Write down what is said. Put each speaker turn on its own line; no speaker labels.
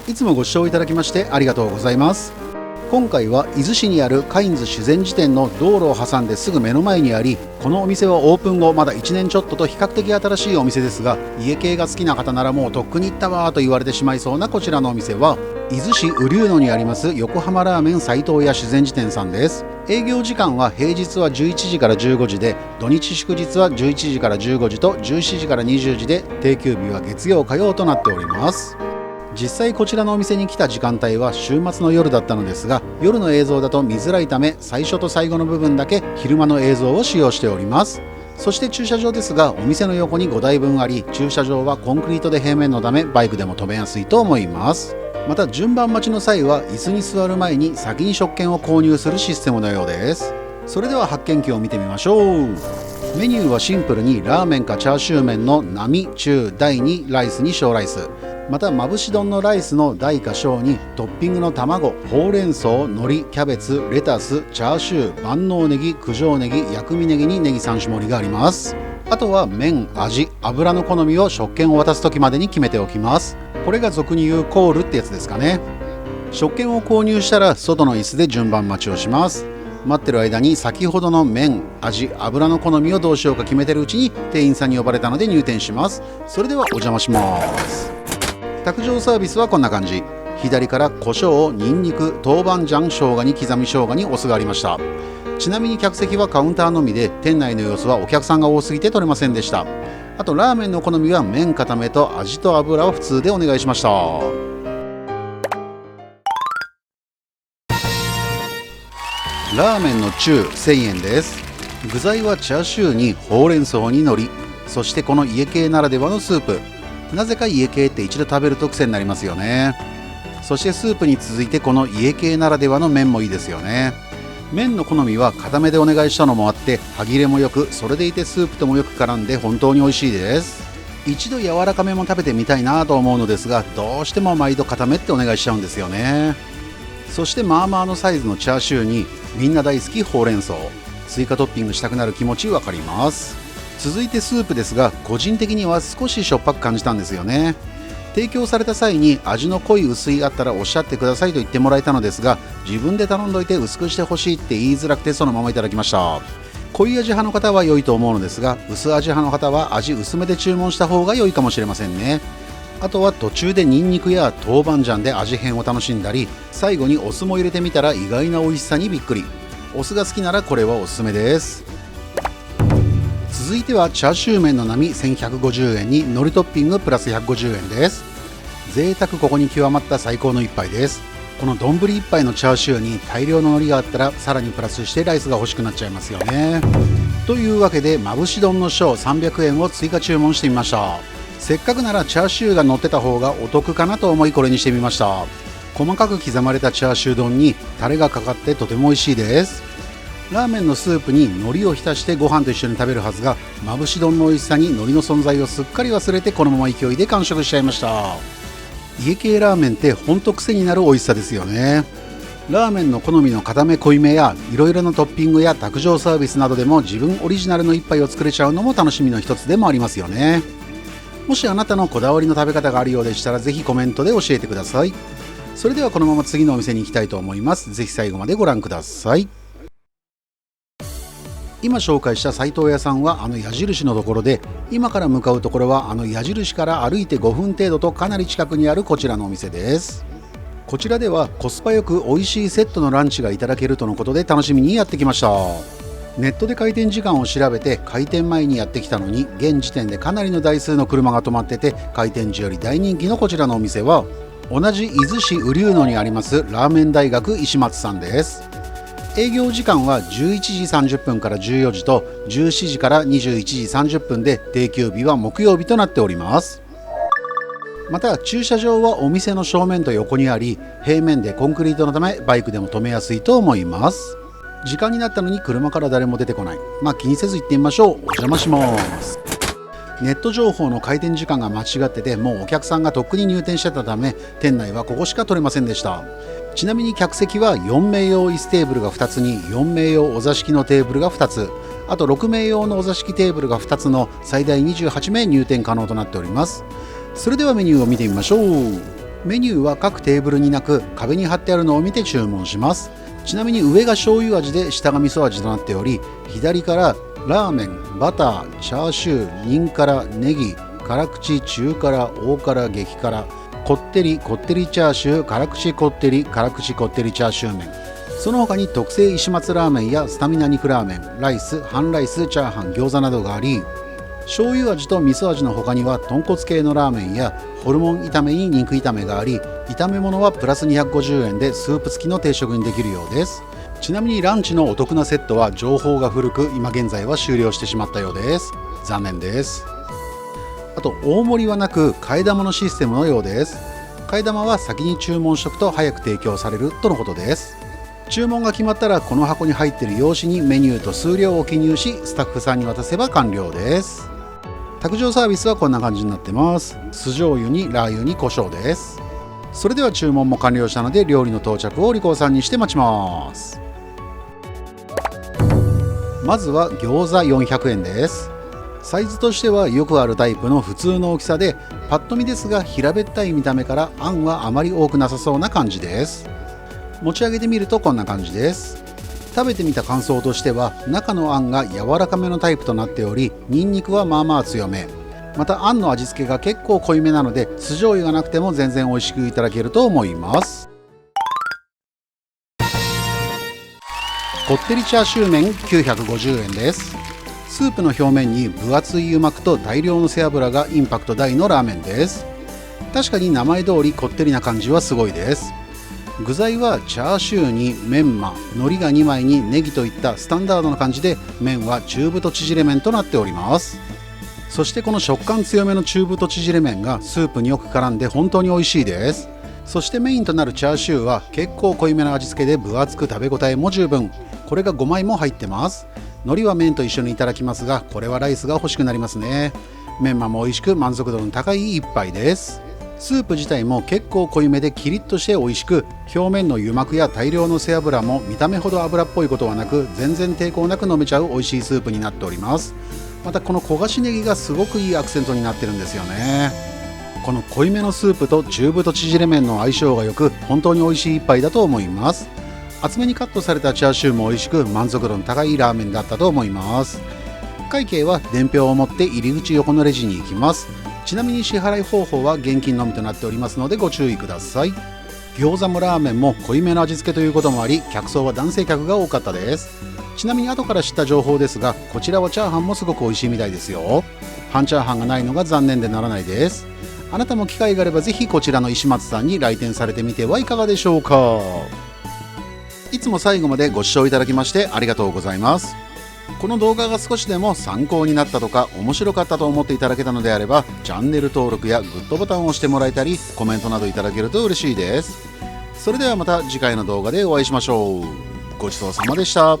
いつもご視聴いただきましてありがとうございます。今回は伊豆市にあるカインズ修善寺店の道路を挟んですぐ目の前にあり、このお店はオープン後まだ1年ちょっとと比較的新しいお店ですが、家系が好きな方ならもうとっくに行ったわと言われてしまいそうなこちらのお店は、伊豆市雨竜野にあります横浜ラーメン斉藤屋修善寺店さんです。営業時間は平日は11時から15時で、土日祝日は11時から15時と17時から20時で、定休日は月曜火曜となっております。実際こちらのお店に来た時間帯は週末の夜だったのですが、夜の映像だと見づらいため、最初と最後の部分だけ昼間の映像を使用しております。そして駐車場ですが、お店の横に5台分あり、駐車場はコンクリートで平面のためバイクでも止めやすいと思います。また順番待ちの際は椅子に座る前に先に食券を購入するシステムのようです。それでは発券機を見てみましょう。メニューはシンプルにラーメンかチャーシュー麺の並中大にライスに小ライス、またまぶし丼のライスの大か小にトッピングの卵、ほうれん草、海苔、キャベツ、レタス、チャーシュー、万能ネギ、九条ネギ、薬味ネギにネギ3種盛りがあります。あとは麺、味、油の好みを食券を渡す時までに決めておきます。これが俗に言うコールってやつですかね。食券を購入したら外の椅子で順番待ちをします。待ってる間に先ほどの麺、味、油の好みをどうしようか決めてるうちに店員さんに呼ばれたので入店します。それではお邪魔します。卓上サービスはこんな感じ。左から胡椒、ニンニク、豆板醤、生姜に刻み生姜にお酢がありました。ちなみに客席はカウンターのみで、店内の様子はお客さんが多すぎて取れませんでした。あとラーメンの好みは麺固めと味と油を普通でお願いしました。ラーメンの中1000円です。具材はチャーシューにほうれん草に海苔、そしてこの家系ならではのスープ。なぜか家系って一度食べると癖になりますよね。そしてスープに続いてこの家系ならではの麺もいいですよね。麺の好みは固めでお願いしたのもあって、歯切れもよく、それでいてスープともよく絡んで本当に美味しいです。一度柔らかめも食べてみたいなと思うのですが、どうしても毎度固めってお願いしちゃうんですよね。そしてまあまあのサイズのチャーシューにみんな大好きほうれん草、追加トッピングしたくなる気持ちわかります。続いてスープですが、個人的には少ししょっぱく感じたんですよね。提供された際に味の濃い薄いあったらおっしゃってくださいと言ってもらえたのですが、自分で頼んどいて薄くしてほしいって言いづらくてそのままいただきました。濃い味派の方は良いと思うのですが、薄味派の方は味薄めで注文した方が良いかもしれませんね。あとは途中でニンニクや豆板醤で味変を楽しんだり、最後にお酢も入れてみたら意外な美味しさにびっくり。お酢が好きならこれはおすすめです。続いてはチャーシュー麺の並1150円に海苔トッピングプラス150円です。贅沢ここに極まった最高の一杯です。この丼一杯のチャーシューに大量の海苔があったらさらにプラスしてライスが欲しくなっちゃいますよね。というわけでまぶし丼の小300円を追加注文してみました。せっかくならチャーシューが乗ってた方がお得かなと思いこれにしてみました。細かく刻まれたチャーシュー丼にタレがかかってとても美味しいです。ラーメンのスープに海苔を浸してご飯と一緒に食べるはずが、まぶし丼の美味しさに海苔の存在をすっかり忘れてこのまま勢いで完食しちゃいました。家系ラーメンってほんと癖になる美味しさですよね。ラーメンの好みの固め濃いめやいろいろなトッピングや卓上サービスなどでも自分オリジナルの一杯を作れちゃうのも楽しみの一つでもありますよね。もしあなたのこだわりの食べ方があるようでしたらぜひコメントで教えてください。それではこのまま次のお店に行きたいと思います。ぜひ最後までご覧ください。今紹介した斉藤屋さんはあの矢印のところで、今から向かうところはあの矢印から歩いて5分程度とかなり近くにあるこちらのお店です。こちらではコスパよく美味しいセットのランチがいただけるとのことで楽しみにやってきました。ネットで開店時間を調べて開店前にやってきたのに、現時点でかなりの台数の車が止まってて、開店時より大人気のこちらのお店は同じ伊豆市雨竜野にありますラーメン大学石松さんです。営業時間は11時30分から14時と17時から21時30分で、定休日は木曜日となっております。また駐車場はお店の正面と横にあり、平面でコンクリートのためバイクでも止めやすいと思います。時間になったのに車から誰も出てこない。気にせず行ってみましょう。お邪魔します。ネット情報の開店時間が間違ってて、もうお客さんがとっくに入店してたため、店内はここしか取れませんでした。ちなみに客席は4名用椅子テーブルが2つに4名用お座敷のテーブルが2つ、あと6名用のお座敷テーブルが2つの最大28名入店可能となっております。それではメニューを見てみましょう。メニューは各テーブルになく壁に貼ってあるのを見て注文します。ちなみに上が醤油味で下が味噌味となっており、左からラーメン、バター、チャーシュー、ニン辛、ネギ、辛口、中辛、大辛、激辛、こってり、こってりチャーシュー、辛口こってり、辛口こってりチャーシュー麺、その他に特製石松ラーメンやスタミナ肉ラーメン、ライス、半ライス、チャーハン、餃子などがあり、醤油味と味噌味の他には豚骨系のラーメンやホルモン炒めに肉炒めがあり、炒め物はプラス250円でスープ付きの定食にできるようです。ちなみにランチのお得なセットは情報が古く今現在は終了してしまったようです。残念です。あと大盛りはなく替え玉のシステムのようです。替え玉は先に注文しとくと早く提供されるとのことです。注文が決まったらこの箱に入っている用紙にメニューと数量を記入しスタッフさんに渡せば完了です。卓上サービスはこんな感じになってます。酢醤油にラー油に胡椒です。それでは注文も完了したので料理の到着をお利口さんにして待ちます。まずは餃子400円です。サイズとしてはよくあるタイプの普通の大きさで、パッと見ですが平べったい見た目からあんはあまり多くなさそうな感じです。持ち上げてみるとこんな感じです。食べてみた感想としては中のあんが柔らかめのタイプとなっており、ニンニクはまあまあ強め、またあんの味付けが結構濃いめなので酢醤油がなくても全然美味しくいただけると思います。こってりチャーシュー麺950円です。スープの表面に分厚い油膜と大量の背脂がインパクト大のラーメンです。確かに名前通りこってりな感じはすごいです。具材はチャーシューにメンマ、海苔が2枚にネギといったスタンダードな感じで、麺は中太縮れ麺となっております。そしてこの食感強めの中太縮れ麺がスープによく絡んで本当に美味しいです。そしてメインとなるチャーシューは結構濃いめの味付けで分厚く食べ応えも十分。これが5枚も入ってます。海苔は麺と一緒にいただきますが、これはライスが欲しくなりますね。メンマも美味しく満足度の高い一杯です。スープ自体も結構濃いめでキリッとして美味しく、表面の油膜や大量の背脂も見た目ほど油っぽいことはなく、全然抵抗なく飲めちゃう美味しいスープになっております。またこの焦がしネギがすごくいいアクセントになってるんですよね。この濃いめのスープと中太縮れ麺の相性が良く、本当に美味しい一杯だと思います。厚めにカットされたチャーシューも美味しく、満足度の高いラーメンだったと思います。会計は伝票を持って入り口横のレジに行きます。ちなみに支払い方法は現金のみとなっておりますのでご注意ください。餃子もラーメンも濃いめの味付けということもあり、客層は男性客が多かったです。ちなみに後から知った情報ですが、こちらはチャーハンもすごく美味しいみたいですよ。半チャーハンがないのが残念でならないです。あなたも機会があればぜひこちらの石松さんに来店されてみてはいかがでしょうか。いつも最後までご視聴いただきましてありがとうございます。この動画が少しでも参考になったとか面白かったと思っていただけたのであれば、チャンネル登録やグッドボタンを押してもらえたり、コメントなどいただけると嬉しいです。それではまた次回の動画でお会いしましょう。ごちそうさまでした。